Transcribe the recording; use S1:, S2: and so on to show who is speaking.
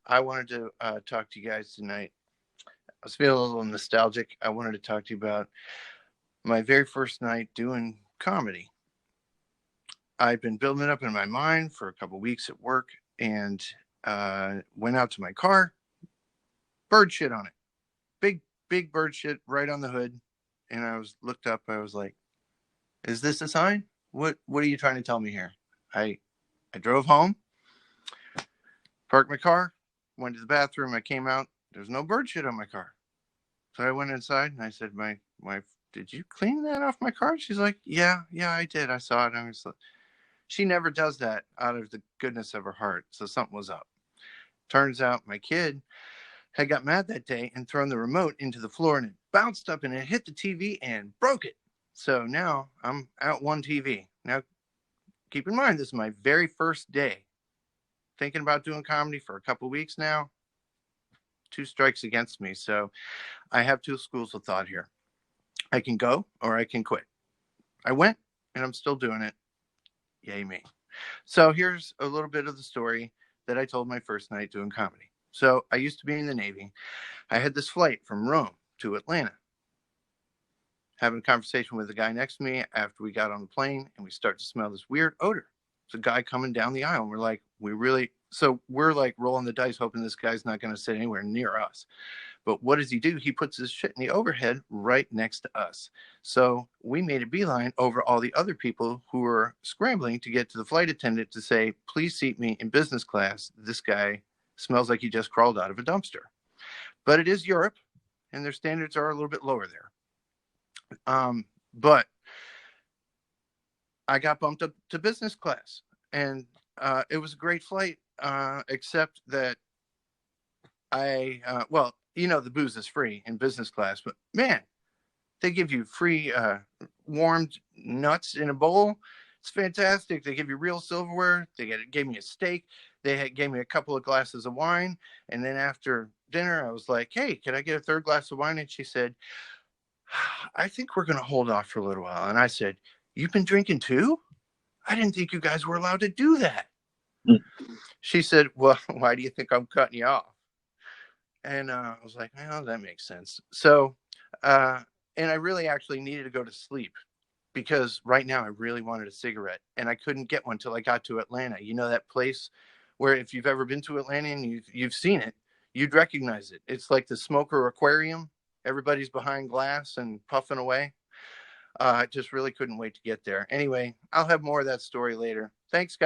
S1: I wanted to talk to you guys tonight. I was feeling a little nostalgic. I wanted to talk to you about my very first night doing comedy. I've been building it up in my mind for a couple weeks at work and went out to my car, bird shit on it. Big, big bird shit right on the hood. And I was looked up. I was like, is this a sign? What are you trying to tell me here? I I drove home, parked my car, went to the bathroom. I came out. There's no bird shit on my car. So I went inside and I said, "My wife, did you clean that off my car?" She's like, "Yeah, I did. I saw it." I was like, she never does that out of the goodness of her heart. So something was up. Turns out my kid had got mad that day and thrown the remote into the floor and it bounced up and it hit the TV and broke it. So now I'm out one TV. Now, keep in mind, this is my very first day thinking about doing comedy for a couple weeks now. Two strikes against me. So I have two schools of thought here. I can go or I can quit. I went and I'm still doing it. Yay me. So here's a little bit of the story that I told my first night doing comedy. So I used to be in the Navy. I had this flight from Rome to Atlanta. Having a conversation with the guy next to me after we got on the plane, and we start to smell this weird odor. It's a guy coming down the aisle. And we're like rolling the dice, hoping this guy's not going to sit anywhere near us. But what does he do? He puts his shit in the overhead right next to us. So we made a beeline over all the other people who were scrambling to get to the flight attendant to say, please seat me in business class. This guy smells like he just crawled out of a dumpster. But it is Europe, and their standards are a little bit lower there. But I got bumped up to business class, and it was a great flight, except that the booze is free in business class, but man, they give you free warmed nuts in a bowl. It's fantastic. They give you real silverware. Gave me a steak. Gave me a couple of glasses of wine. And then after dinner, I was like, hey, can I get a third glass of wine? And she said, I think we're going to hold off for a little while. And I said, you've been drinking too? I didn't think you guys were allowed to do that. She said, well, why do you think I'm cutting you off? And I was like, well, that makes sense. So, and I really actually needed to go to sleep because right now I really wanted a cigarette and I couldn't get one till I got to Atlanta. You know, that place where if you've ever been to Atlanta and you've seen it, you'd recognize it. It's like the Smoker Aquarium. Everybody's behind glass and puffing away. I just really couldn't wait to get there. Anyway, I'll have more of that story later. Thanks, guys.